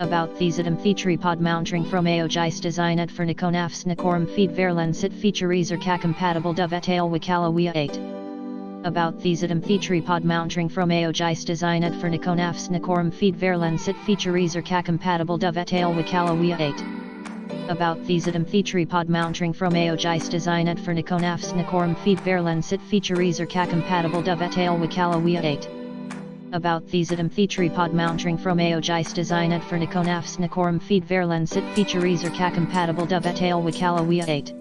About these feature pod mounting from Haoge designed for Nikon AFS NIKKOR feed lens it features Arca-compatible dovetail Wikala 8. About these feature pod mounting from Haoge designed for Nikon AFS NIKKOR feed lens it features Arca-compatible dovetail Wikala 8. About these feature pod mounting from Haoge designed for Nikon AFS NIKKOR feed lens it features Arca-compatible dovetail Wikala 8. About these feature pod mounting from Haoge designed for Nikon AFS NIKKOR feed lens it features Arca-compatible dovetail Wikala 8.